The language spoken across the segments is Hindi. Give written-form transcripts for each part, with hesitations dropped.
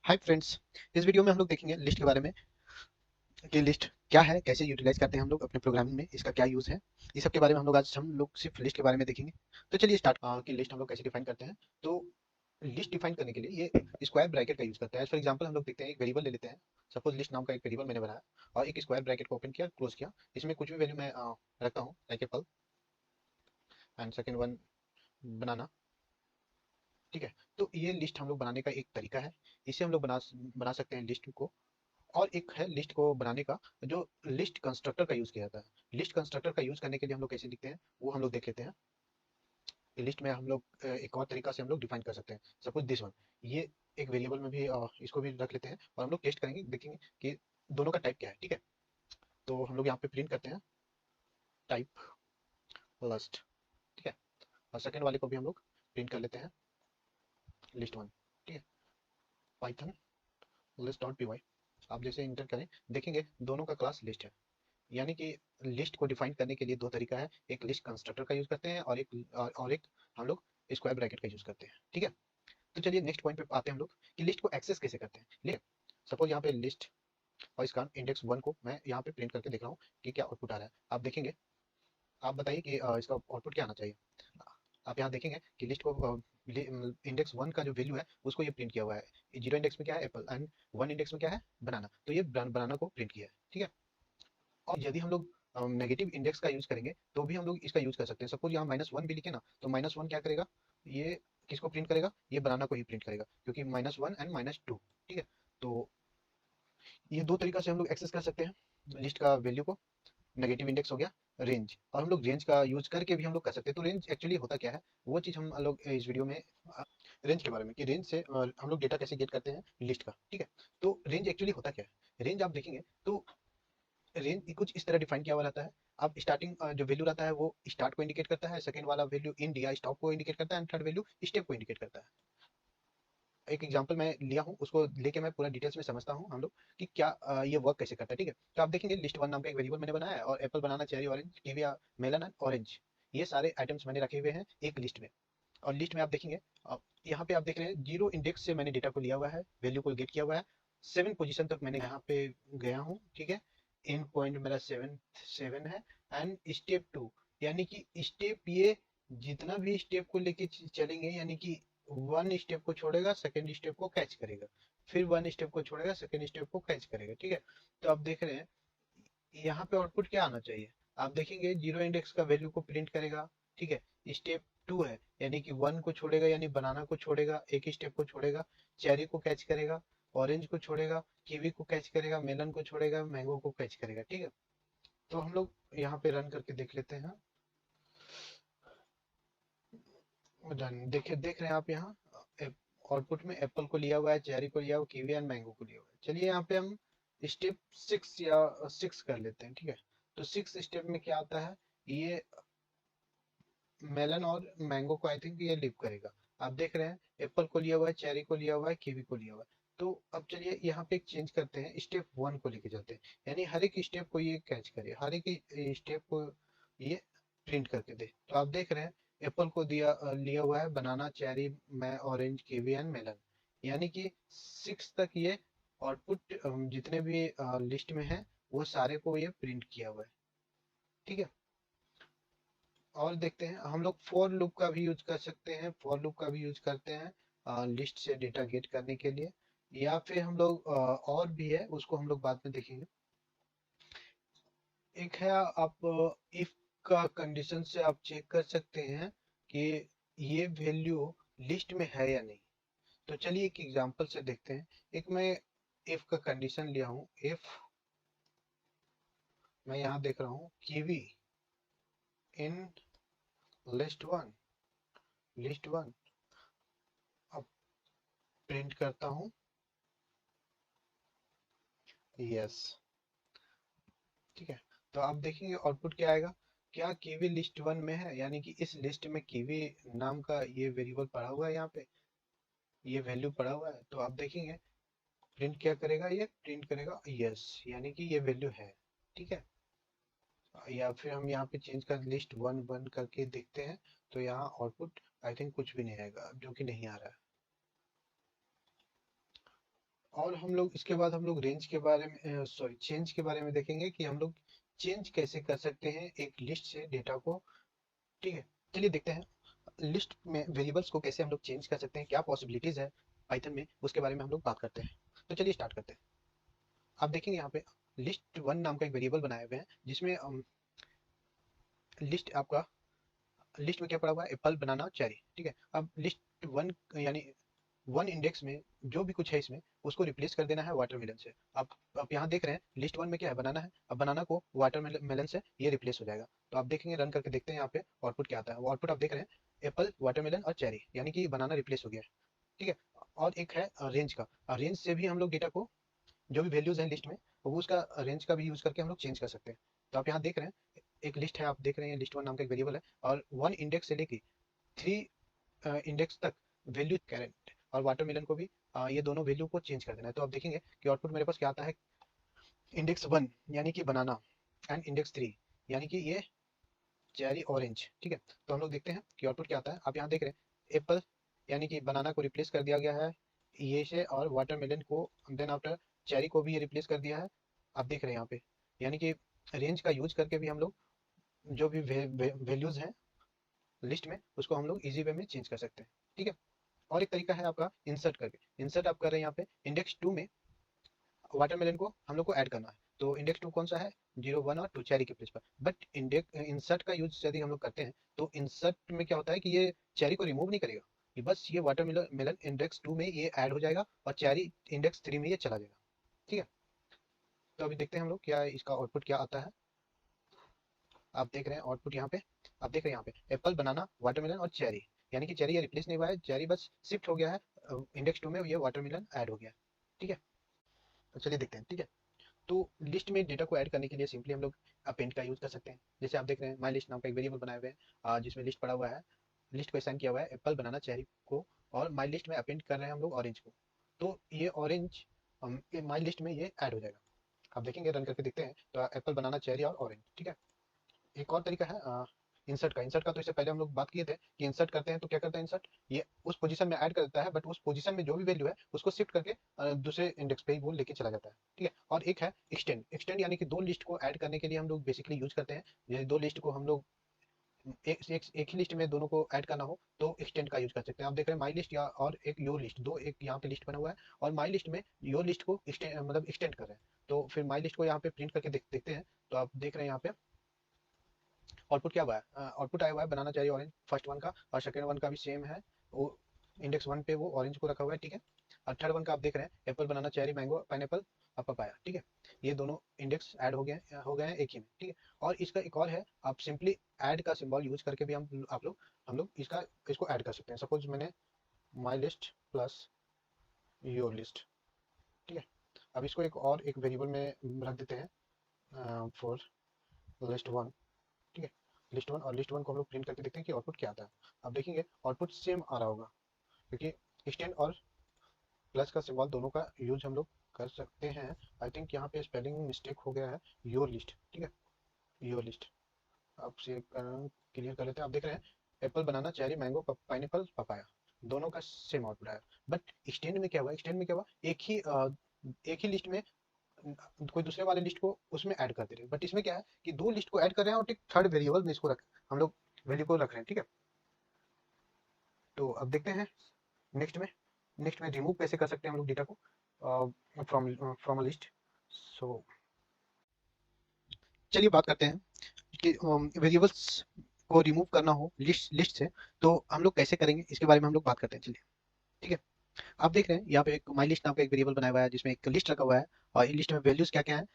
Hi friends. इस वीडियो में हम लोग देखेंगे लिस्ट के बारे में कि लिस्ट क्या है, कैसे यूटिलाइज करते हैं हम लोग अपने प्रोग्रामिंग में, इसका क्या यूज़ है। इस सब के बारे में हम लोग सिर्फ लिस्ट के बारे में देखेंगे। तो चलिए स्टार्ट कि लिस्ट हम लोग कैसे डिफाइन करते हैं। तो लिस्ट डिफाइन करने के लिए ये स्क्वायर ब्रैकेट का यूज़ करता है। फॉर एग्जांपल हम लोग देखते हैं, एक वेरिएबल ले लेते हैं। सपोज लिस्ट नाम का एक वेरिएबल मैंने बनाया और एक स्क्वायर ब्रैकेट को ओपन किया, क्लोज किया। इसमें कुछ भी वैल्यू मैं रखता हूँ, like apple and second one banana. ठीक है, तो ये लिस्ट हम लोग बनाने का एक तरीका है। इसे हम लोग बना सकते हैं लिस्ट को। और एक है लिस्ट को बनाने का जो लिस्ट कंस्ट्रक्टर का यूज किया जाता है। लिस्ट कंस्ट्रक्टर का यूज करने के लिए हम लोग कैसे लिखते हैं वो हम लोग देख लेते हैं। लिस्ट में हम लोग एक और तरीका से हम लोग डिफाइन कर सकते हैं। सपोज दिस वन, ये एक वेरिएबल में भी इसको भी रख लेते हैं और हम लोग टेस्ट करेंगे, देखेंगे कि दोनों का टाइप क्या है। ठीक है, तो हम लोग यहाँ पे प्रिंट करते हैं टाइप लिस्ट। ठीक है, और सेकंड वाले को भी हम लोग प्रिंट कर लेते हैं लिस्ट वन। ठीक है, Python list dot P Y. आप जैसे इंटर करें देखेंगे दोनों का क्लास लिस्ट है। यानी कि लिस्ट को डिफाइन करने के लिए दो तरीका है, एक लिस्ट कंस्ट्रक्टर का यूज करते हैं और एक हम लोग स्क्वायर ब्रैकेट का यूज करते हैं। ठीक है, तो चलिए नेक्स्ट पॉइंट पे आते हैं हम लोग कि लिस्ट को एक्सेस कैसे करते हैं। ठीक है, सपोज यहाँ पे लिस्ट और इसका इंडेक्स वन को मैं यहाँ पे प्रिंट करके देख रहा हूँ कि क्या आउटपुट आ रहा है। आप देखेंगे, आप बताइए कि इसका आउटपुट क्या आना चाहिए। आप यहाँ देखेंगे कि लिस्ट को इंडेक्स वन का जो वैल्यू है उसको ये प्रिंट किया हुआ है। जीरो इंडेक्स में क्या है एप्पल एंड वन इंडेक्स में क्या है बनाना, तो ये बनाना को प्रिंट किया है। ठीक है, और यदि हम लोग नेगेटिव इंडेक्स का यूज करेंगे तो भी हम लोग इसका यूज कर सकते हैं। सपोज यहाँ माइनस वन भी लिखे ना, तो माइनस वन क्या करेगा, ये किसको प्रिंट करेगा, ये बनाना को ही प्रिंट करेगा, क्योंकि minus one and minus two. ठीक है, तो ये दो तरीका से हम लोग एक्सेस कर सकते हैं लिस्ट का वैल्यू को। नेगेटिव इंडेक्स हो गया, रेंज, और हम लोग रेंज का यूज करके भी हम लोग कर सकते हैं। तो रेंज एक्चुअली होता क्या है, वो चीज हम लोग इस वीडियो में रेंज के बारे में, कि रेंज से हम लोग डेटा कैसे गेट करते हैं लिस्ट का। ठीक है, तो रेंज एक्चुअली होता क्या है। रेंज आप देखेंगे तो रेंज कुछ इस तरह डिफाइन किया हुआ रहता है। अब स्टार्टिंग जो वैल्यू रहता है वो स्टार्ट को इंडिकेट करता है, सेकंड वाला वैल्यू इंड या स्टॉप को इंडिकेट करता है, एंड थर्ड वैल्यू स्टेप को इंडिकेट करता है। एक एग्जांपल मैं लिया हूँ, उसको लेके मैं पूरा डिटेल्स में समझता हूँ हम लोग कि क्या ये वर्क कैसे करता है। ठीक है, तो आप देखेंगे लिस्ट वन नाम का एक वेरिएबल मैंने बनाया है और apple, banana, cherry, orange, kiwi, melon and orange, ये सारे आइटम्स मैंने रखे हुए हैं एक लिस्ट में। और लिस्ट में आप देखेंगे, यहाँ पे आप देख रहे हैं जीरो इंडेक्स से मैंने डेटा को लिया हुआ है, वैल्यू को गेट किया हुआ है। सेवन पोजीशन तक मैंने यहाँ पे गया हूँ। ठीक है, एंड पॉइंट मेरा सेवन सेवन है। एंड स्टेप टू, यानी कि स्टेप ये जितना भी स्टेप को लेके चलेंगे, यानी कि वन स्टेप को छोड़ेगा, सेकेंड स्टेप को कैच करेगा, फिर वन स्टेप को छोड़ेगा, सेकेंड स्टेप को कैच करेगा। ठीक है, तो आप देख रहे हैं यहाँ पे आउटपुट क्या आना चाहिए। आप देखेंगे जीरो इंडेक्स का वैल्यू को प्रिंट करेगा। ठीक है, स्टेप टू है, यानी कि वन को छोड़ेगा, यानी बनाना को छोड़ेगा, एक स्टेप को छोड़ेगा, चेरी को कैच करेगा, ऑरेंज को छोड़ेगा, कीवी को कैच करेगा, मेलन को छोड़ेगा, मैंगो को कैच करेगा। ठीक है, तो हम लोग यहाँ पे रन करके देख लेते हैं। डन, देखे देख रहे हैं आप यहाँ आउटपुट में एप्पल को लिया हुआ है, चेरी को लिया हुआ, कीवी एंड मैंगो को लिया हुआ है। चलिए यहाँ पे हम स्टेप सिक्स या सिक्स कर लेते हैं। ठीक है, तो सिक्स स्टेप में क्या आता है, ये मेलन और मैंगो को आई थिंक ये लीव करेगा। आप देख रहे हैं एप्पल को लिया हुआ है, चेरी को लिया हुआ है, कीवी को लिया हुआ है। तो अब चलिए यहाँ पे एक चेंज करते हैं, स्टेप वन को लेके चलते हैं, यानी हर एक स्टेप को ये कैच करे, हर एक स्टेप को ये प्रिंट करके दे। तो आप देख रहे हैं एप्पल को लिया हुआ है, बनाना, चेरी, मैं, ऑरेंज, कीवी एंड मेलन, यानी कि सिक्स तक ये आउटपुट जितने भी लिस्ट में है वो सारे को ये प्रिंट किया हुआ है। ठीक है, और देखते हैं हम लोग फॉर लूप का भी यूज कर सकते हैं, फॉर लूप का भी यूज करते हैं लिस्ट से डेटा गेट करने के लिए। या फिर हम लोग और भी है, उसको हम लोग बाद में देखेंगे। एक है, आप इफ का कंडीशन से आप चेक कर सकते हैं कि ये वैल्यू लिस्ट में है या नहीं। तो चलिए एक एग्जांपल से देखते हैं। एक मैं इफ का कंडीशन लिया हूँ, इफ मैं यहाँ देख रहा हूँ kiwi in list one, list one, अब प्रिंट करता हूँ यस। ठीक है, तो आप देखेंगे आउटपुट क्या आएगा, क्या कीवी लिस्ट वन में है, यानी कि इस लिस्ट में कीवी नाम का ये वेरिएबल पड़ा हुआ है, यहाँ पे ये वैल्यू पड़ा हुआ है। तो आप देखेंगे प्रिंट क्या करेगा, ये प्रिंट करेगा यस, यानी कि ये वैल्यू है। ठीक है, या फिर हम यहाँ पे चेंज कर लिस्ट वन वन करके देखते हैं, तो यहाँ आउटपुट आई थिंक कुछ भी नहीं आएगा, जो कि नहीं आ रहा है। और हम लोग इसके बाद हम लोग रेंज के बारे में सॉरी चेंज के बारे में देखेंगे कि हम लोग चेंज कैसे कर सकते हैं एक लिस्ट से डेटा को। ठीक है, चलिए देखते हैं लिस्ट में वेरिएबल्स को कैसे हम लोग चेंज कर सकते हैं, क्या पॉसिबिलिटीज है पाइथन में, उसके बारे में हम लोग बात करते हैं। तो चलिए स्टार्ट करते हैं। आप देखेंगे यहाँ पे लिस्ट वन नाम का एक वेरिएबल बनाए हुए हैं जिसमें लिस्ट आपका लिस्ट में क्या पड़ा हुआ है, एप्पल बनाना चेरी। ठीक है, अब लिस्ट वन यानी वन इंडेक्स में जो भी कुछ है इसमें उसको रिप्लेस कर देना है वाटरमेलन से। आप यहाँ देख रहे हैं लिस्ट वन में क्या है, बनाना है। अब बनाना को वाटरमेलन से ये रिप्लेस हो जाएगा। तो आप देखेंगे रन करके देखते हैं यहाँ पे आउटपुट क्या आता है। वो आउटपुट आप देख रहे हैं एप्पल वाटरमेलन और चेरी, यानी कि बनाना रिप्लेस हो गया है। ठीक है, और एक है रेंज का। रेंज से भी हम लोग डेटा को जो भी वैल्यूज हैं लिस्ट में वो उसका रेंज का भी यूज करके हम लोग चेंज कर सकते हैं। तो आप यहाँ देख रहे हैं एक लिस्ट है, आप देख रहे हैं लिस्ट वन नाम का एक वेरिएबल है और वन इंडेक्स से लेके थ्री इंडेक्स तक वैल्यू कैरेट और वाटरमेलन को भी ये दोनों वैल्यू को चेंज कर देना है। तो आप देखेंगे कि आउटपुट मेरे पास क्या आता है, इंडेक्स वन यानी कि बनाना एंड इंडेक्स थ्री यानी कि ये चेरी ऑरेंज। ठीक है, तो हम लोग देखते हैं कि आउटपुट क्या आता है। आप यहाँ देख रहे हैं एप्पल यानी कि बनाना को रिप्लेस कर दिया गया है ये से, और वाटरमेलन को देन आफ्टर चेरी को भी ये रिप्लेस कर दिया है। आप देख रहे हैं यहाँ पे, यानी कि रेंज का यूज करके भी हम लोग जो भी वैल्यूज हैं लिस्ट में उसको हम लोग इजी वे में चेंज कर सकते हैं। ठीक है, और एक तरीका है आपका इंसर्ट करके। इंसर्ट आप कर रहे हैं यहाँ पे इंडेक्स टू में वाटरमेलन को हम लोग को ऐड करना है। तो इंडेक्स टू कौन सा है, जीरो वन और टू चेरी के प्लेस पर। बट इंडेक्स इंसर्ट का यूज यदि हम लोग करते हैं तो इंसर्ट में क्या होता है कि ये चेरी को रिमूव नहीं करेगा, ये बस ये वाटरमेलन इंडेक्स टू में ये ऐड हो जाएगा और चेरी इंडेक्स थ्री में ये चला जाएगा। ठीक है, तो अभी देखते हैं हम लोग क्या इसका आउटपुट क्या आता है। आप देख रहे हैं आउटपुट यहाँ पे, आप देख रहे हैं यहाँ पे एप्पल बनाना वाटरमेलन और चेरी, यानी कि चेरी ये रिप्लेस नहीं हुआ है, चेरी बस शिफ्ट हो गया है इंडेक्स टू में, ये वाटरमेलन ऐड हो गया है। ठीक है, तो चलिए देखते हैं। ठीक है, तो लिस्ट में डेटा को ऐड करने के लिए सिंपली हम लोग अपेंड का यूज कर सकते हैं। जैसे आप देख रहे हैं माई लिस्ट नाम का एक वेरिएबल बनाए हुए हैं जिसमें लिस्ट पड़ा हुआ है, लिस्ट को असाइन किया हुआ है एप्पल बनाना चेरी को, और माई लिस्ट में अपेंड कर रहे हैं हम लोग ऑरेंज को। तो ये ऑरेंज माई लिस्ट में ये ऐड हो जाएगा। आप देखेंगे रन करके देखते हैं तो एप्पल बनाना चेरी और ऑरेंज। ठीक है, एक और तरीका है इंसर्ट का। इंसर्ट का तो इससे पहले हम लोग बात किए थे कि इंसर्ट करते हैं तो क्या करता है इंसर्ट, ये उस पोजीशन में ऐड कर देता है, बट उस पोजीशन में जो भी वैल्यू है उसको शिफ्ट करके दूसरे इंडेक्स पे ही वो लेके चला जाता है। ठीक है, और एक है एक्सटेंड। एक्सटेंड यानी कि दो लिस्ट को ऐड करने के लिए हम लोग बेसिकली यूज करते हैं। ये दो लिस्ट को हम लोग एक ही लिस्ट में दोनों को ऐड करना हो तो एक्सटेंड का यूज कर सकते हैं। आप देख रहे हैं माई लिस्ट या और एक योर लिस्ट, दो एक यहाँ पे लिस्ट बना हुआ है और माई लिस्ट में योर लिस्ट को एक्सटेंड मतलब एक्सटेंड कर रहे हैं। तो फिर माई लिस्ट को यहाँ पे प्रिंट करके देखते हैं। तो आप देख रहे हैं यहाँ पे आउटपुट क्या हुआ है, आउटपुट आया हुआ है बनाना चाहिए ऑरेंज फर्स्ट वन का, और सेकंड वन का भी सेम है। वो इंडेक्स वन पे वो ऑरेंज को रखा हुआ है। ठीक है, और थर्ड वन का आप देख रहे हैं Apple banana cherry mango pineapple papaya. ठीक है, ये दोनों इंडेक्स ऐड हो गए हैं एक ही में। ठीक है, और इसका एक और है, आप सिंपली ऐड का सिंबल यूज करके भी हम लोग इसको ऐड कर सकते हैं। सपोज मैंने my list plus your list. ठीक है, अब इसको एक और एक वेरिएबल में रख देते हैं फॉर लिस्ट वन। ठीक है, लिस्ट वन, और लिस्ट वन को हम लोग प्रिंट करके देखते हैं कि आउटपुट क्या आता है। आप देखेंगे आउटपुट सेम आ रहा होगा, क्योंकि एक्सटेंड और प्लस का सिंबल दोनों का यूज हम लोग कर सकते हैं। आई थिंक यहाँ पे स्पेलिंग मिस्टेक हो गया है, योर लिस्ट। ठीक है, योर लिस्ट आपसे क्लियर कर लेते हैं। आप देख रहे हैं Apple banana cherry mango pineapple papaya, दोनों का सेम आउटपुट आया। बट एक्सटेंड में क्या हुआ, एक्सटेंड में क्या हुआ, एक ही लिस्ट में कोई दूसरे वाले लिस्ट को उसमें ऐड कर दे रहे हैं। बट इसमें क्या है कि दो लिस्ट को ऐड कर रहे हैं और एक थर्ड वेरिएबल में इसको हम लोग वैल्यू को रख रहे हैं। ठीक है, तो अब देखते हैं नेक्स्ट में रिमूव कैसे कर सकते हैं हम लोग डेटा को फ्रॉम फ्रॉम अ लिस्ट। सो चलिए बात करते हैं कि वेरिएबल्स को रिमूव करना हो लिस्ट से तो हम लोग कैसे करेंगे, इसके बारे में हम लोग बात करते हैं। चलिए, ठीक है, आप देख रहे हैं यहाँ पे एक माई लिस्ट नाम का एक वेरिएबल बनाया हुआ है जिसमें एक लिस्ट रखा हुआ है और इन लिस्ट में वैल्यूज क्या क्या है,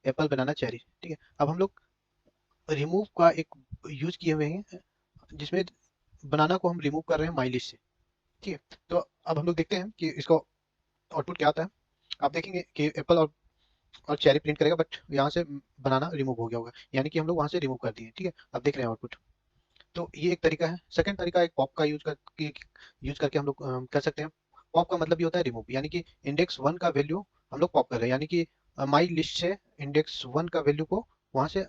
एप्पल बनाना चेरी। ठीक है, अब हम लोग रिमूव का एक यूज किए हुए हैं जिसमें बनाना को हम रिमूव कर रहे हैं माई लिस्ट से। ठीक है, तो अब हम लोग देखते हैं कि इसका आउटपुट क्या आता है। आप देखेंगे कि एप्पल और चेरी प्रिंट करेगा, बट यहाँ से बनाना रिमूव हो गया होगा, यानी कि हम लोग वहाँ से रिमूव कर दिए। ठीक है, अब देख रहे हैं आउटपुट। तो ये एक तरीका है। सेकंड तरीका एक पॉप का यूज करके हम लोग कर सकते हैं। पॉप का मतलब ये होता है रिमूव, यानी कि इंडेक्स वन का वैल्यू हम लोग पॉप कर रहे हैं, यानी कि माई लिस्ट से इंडेक्स वन का वैल्यू को वहाँ से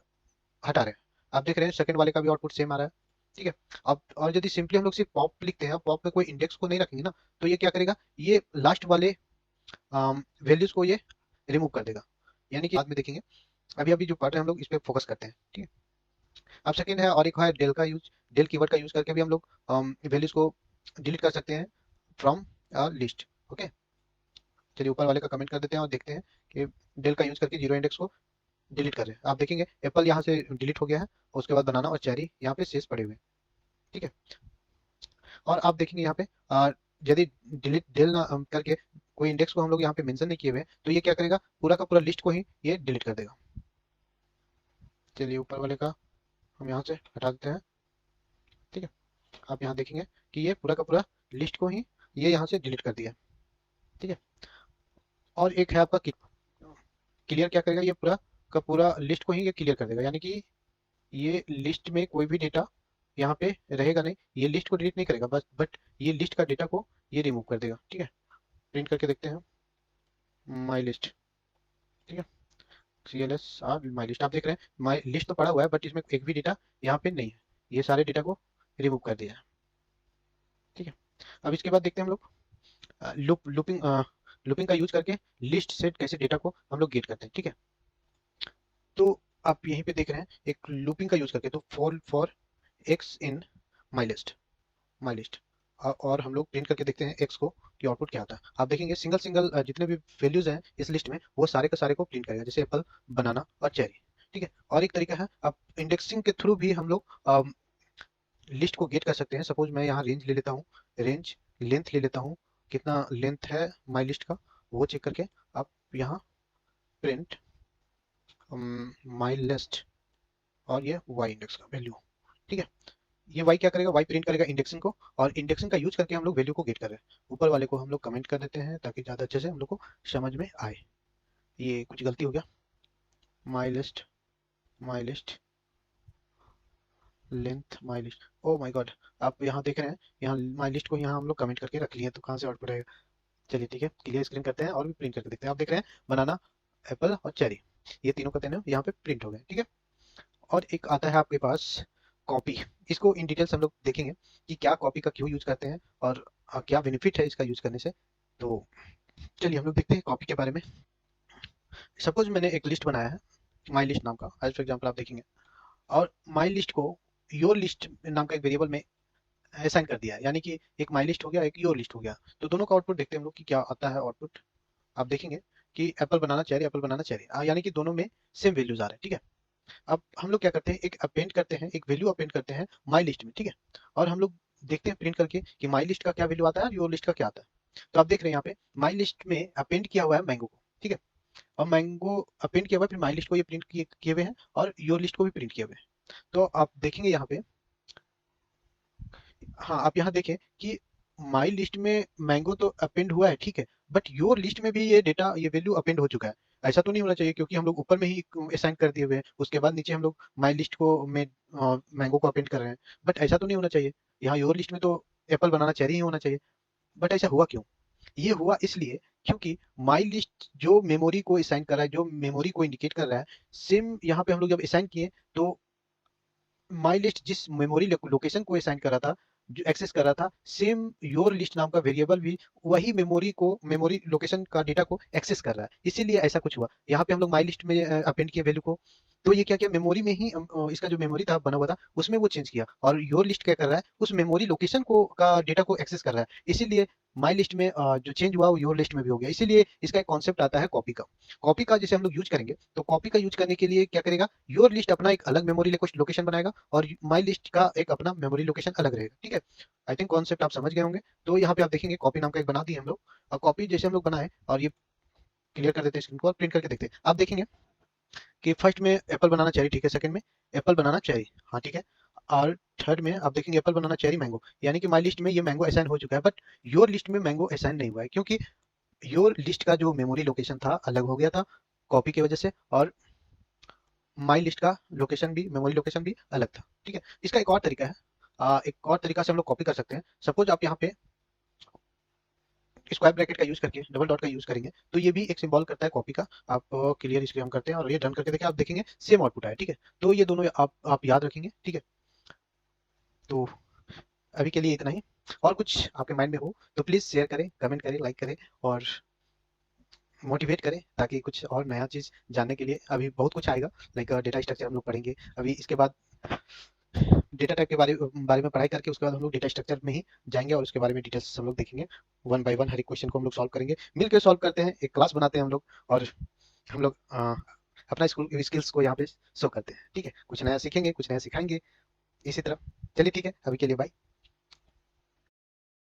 हटा रहे हैं। आप देख रहे हैं सेकंड वाले का भी आउटपुट सेम आ रहा है। ठीक है, अब और यदि सिंपली हम लोग सिर्फ पॉप लिखते हैं, पॉप में कोई इंडेक्स को नहीं रखेंगे ना, तो ये क्या करेगा, ये लास्ट वाले वैल्यूज को ये रिमूव कर देगा, यानी कि बाद में देखेंगे। अभी अभी जो पढ़ रहे हैं हम लोग इस पे फोकस करते हैं, ठीक है। अब सेकंड है, और एक है डेल का यूज। डेल कीवर्ड का यूज करके भी हम लोग वैल्यूज को डिलीट कर सकते हैं फ्रॉम लिस्ट। ओके, चलिए ऊपर वाले का कमेंट कर देते हैं और देखते हैं कि डेल का यूज करके जीरो इंडेक्स को डिलीट कर रहे हैं। आप देखेंगे एप्पल यहाँ से डिलीट हो गया है, और उसके बाद बनाना और चेरी यहाँ पे शेष पड़े हुए हैं, ठीक है। और आप देखेंगे यहाँ पे यदि डिलीट डेल ना करके कोई इंडेक्स को हम लोग यहाँ पे मेंशन नहीं किए हुए हैं, तो ये क्या करेगा, पूरा का पूरा लिस्ट को ही ये डिलीट कर देगा। चलिए ऊपर वाले का हम यहाँ से हटा देते हैं, ठीक है। आप यहाँ देखेंगे कि ये पूरा का पूरा लिस्ट को ही ये यहाँ से डिलीट कर दिया, ठीक है। और एक है आपका क्लियर, क्या करेगा, ये पूरा का पूरा लिस्ट को ही ये क्लियर कर देगा, यानी कि ये लिस्ट में कोई भी डेटा यहाँ पे रहेगा नहीं। ये लिस्ट को डिलीट नहीं करेगा बस, बट ये लिस्ट का डेटा को ये रिमूव कर देगा, ठीक है। प्रिंट करके देखते हैं माई लिस्ट, ठीक है। CLS माई लिस्ट, आप देख रहे हैं माई लिस्ट तो पड़ा हुआ है, बट इसमें एक भी डेटा यहाँ पे नहीं है। ये सारे डेटा को रिमूव कर दिया है, ठीक है। अब इसके बाद देखते हैं हम लोग लूपिंग का यूज करके लिस्ट सेट कैसे डेटा को हम लोग गेट करते हैं, ठीक है। तो आप यहीं पे देख रहे हैं एक लूपिंग का यूज करके, तो for x in my list, और हम लोग प्रिंट करके देखते हैं एक्स को कि आउटपुट क्या आता है। आप देखेंगे सिंगल सिंगल जितने भी वैल्यूज हैं इस लिस्ट में, वो सारे के सारे को प्रिंट करेगा, जैसे एप्पल, बनाना और चेरी, ठीक है। और एक तरीका है, आप इंडेक्सिंग के थ्रू भी हम लोग लिस्ट को गेट कर सकते हैं। सपोज मैं यहाँ रेंज ले लेता हूँ, रेंज लेंथ ले लेता हूँ, कितना लेंथ है माई लिस्ट का वो चेक करके आप यहाँ प्रिंट माई लिस्ट, और ये वाई इंडेक्स का वैल्यू, ठीक है। ये वाई क्या करेगा, वाई प्रिंट करेगा इंडेक्सिंग को, और इंडेक्सिंग का यूज करके हम लोग वैल्यू को गेट कर रहे हैं। ऊपर वाले को हम लोग कमेंट कर देते हैं ताकि ज़्यादा अच्छे से हम लोग को समझ में आए। ये कुछ गलती हो गया, my list length my list, oh my God. आप यहाँ देख रहे हैं, यहाँ माई लिस्ट को यहाँ हम लोग कमेंट करके रख लिए, तो कहाँ से आउटपुट आएगा। चलिए ठीक है, क्लियर स्क्रीन करते हैं और भी प्रिंट करके देखते हैं। आप देख रहे हैं बनाना, एप्पल और चेरी, ये तीनों का तीनों यहाँ पे प्रिंट हो गए, ठीक है। और एक आता है आपके पास कॉपी। इसको इन डिटेल्स हम लोग देखेंगे कि क्या कॉपी का क्यों यूज करते हैं, और क्या बेनिफिट है इसका यूज करने से। तो चलिए हम लोग देखते हैं कॉपी के बारे में। सपोज मैंने एक लिस्ट बनाया है माई लिस्ट नाम का, एज फॉर एग्जाम्पल आप देखेंगे, और माई लिस्ट को योर लिस्ट नाम का एक वेरिएबल में असाइन कर दिया है, यानी कि एक माई लिस्ट हो गया, एक योर लिस्ट हो गया। तो दोनों का आउटपुट देखते हैं हम लोग कि क्या आता है आउटपुट। आप देखेंगे कि Apple banana cherry, Apple banana cherry, यानी कि दोनों में सेम वैल्यूज आ रहे हैं, ठीक है। अब हम लोग क्या करते हैं, एक अपेंड करते हैं, एक वैल्यू अपेंड करते हैं माई लिस्ट में, ठीक है। और हम लोग देखते हैं प्रिंट करके कि माई लिस्ट का क्या वैल्यू आता है और योर लिस्ट का क्या आता है। तो आप देख रहे हैं यहाँ पे माई लिस्ट में अपेंड किया हुआ है मैंगो को, ठीक है। और मैंगो अपेंड किया हुआ है, फिर माई लिस्ट को ये प्रिंट किए हुए हैं, और योर लिस्ट को भी प्रिंट किए हुए हैं। तो आप देखेंगे यहाँ पे, हाँ आप यहाँ देखें कि माई लिस्ट में मैंगो तो अपेंड हुआ है, ठीक है, बट योर लिस्ट में भी ये डेटा, ये वैल्यू अपेंड हो चुका है। ऐसा तो नहीं होना चाहिए, क्योंकि हम लोग ऊपर में ही असाइन कर दिए हुए हैं, उसके बाद नीचे हम लोग माई लिस्ट को में मैंगो को अपेंड कर रहे हैं। बट ऐसा तो नहीं होना चाहिए, यहाँ योर लिस्ट में तो एप्पल बनाना चेरी ही होना चाहिए। बट ऐसा हुआ क्यों, ये हुआ इसलिए क्योंकि माई लिस्ट जो मेमोरी को असाइन कर रहा है, जो मेमोरी को इंडिकेट कर रहा है, सेम यहाँ पे हम लोग जब असाइन किए, तो माई लिस्ट जिस मेमोरी लोकेशन को असाइन कर रहा था, जो एक्सेस कर रहा था, सेम योर लिस्ट नाम का वेरिएबल भी वही मेमोरी लोकेशन का डेटा को एक्सेस कर रहा है। इसीलिए ऐसा कुछ हुआ, यहाँ पे हम लोग माई लिस्ट में अपेंड किया वैल्यू को, तो ये क्या किया, मेमोरी में ही इसका जो मेमोरी था बना हुआ था उसमें वो चेंज किया, और योर लिस्ट क्या कर रहा है, उस मेमोरी लोकेशन को का डेटा को एक्सेस कर रहा है। इसीलिए माई लिस्ट में जो चेंज हुआ वो योर लिस्ट में भी हो गया। इसीलिए इसका एक कॉन्सेप्ट आता है कॉपी का। कॉपी का जैसे हम लोग यूज करेंगे, तो कॉपी का यूज करने के लिए क्या करेगा, योर लिस्ट अपना एक अलग मेमोरी लोकेशन बनाएगा, और माई लिस्ट का एक अपना मेमोरी लोकेशन अलग रहेगा, ठीक है। आई थिंक कॉन्सेप्ट आप समझ गए होंगे। तो यहाँ पे आप देखेंगे कॉपी नाम का एक बना दिए हम लोग, और कॉपी जैसे हम लोग बनाए, और ये क्लियर कर देते हैं स्क्रीन को और प्रिंट करके देखते हैं। आप देखेंगे कि फर्स्ट में एप्पल बनाना चेरी, ठीक है, सेकंड में एप्पल बनाना चेरी, हाँ ठीक है, और थर्ड में आप देखेंगे एप्पल बनाना चेरी मैंगो, यानी कि माई लिस्ट में ये मैंगो असाइन हो चुका है, बट योर लिस्ट में मैंगो असाइन नहीं हुआ है, क्योंकि योर लिस्ट का जो मेमोरी लोकेशन था अलग हो गया था कॉपी की वजह से, और माई लिस्ट का लोकेशन भी, मेमोरी लोकेशन भी अलग था, ठीक है। इसका एक और तरीका है, एक और तरीका से हम लोग कॉपी कर सकते हैं। सपोज आप यहाँ पे स्क्वायर ब्रैकेट का यूज करके डबल डॉट का यूज करेंगे, तो ये भी एक सिंबल करता है कॉपी का। आप क्लियर इसलिए हम करते हैं, और ये डन करके देखिए, आप देखेंगे सेम आउटपुट आया, ठीक है। तो ये दोनों आप याद रखेंगे, ठीक है। तो अभी के लिए इतना ही, और कुछ आपके माइंड में हो तो प्लीज शेयर करें, कमेंट करें, लाइक करें, और मोटिवेट करें ताकि कुछ और नया चीज़ जानने के लिए अभी बहुत कुछ आएगा। लाइक डेटा स्ट्रक्चर हम लोग पढ़ेंगे अभी, इसके बाद डेटा टाइप के बारे में पढ़ाई करके उसके बाद हम लोग डेटा स्ट्रक्चर में ही जाएंगे और उसके बारे में डिटेल्स हम लोग देखेंगे। वन बाय वन हर एक क्वेश्चन को हम लोग सॉल्व करेंगे, मिलकर सॉल्व करते हैं, एक क्लास बनाते हैं हम लोग और हम लोग अपना स्कूल स्किल्स को यहाँ पे शो करते हैं। ठीक है, कुछ नया सीखेंगे, कुछ नया सिखाएंगे इसी तरह। चलिए ठीक है, अभी के लिए बाय।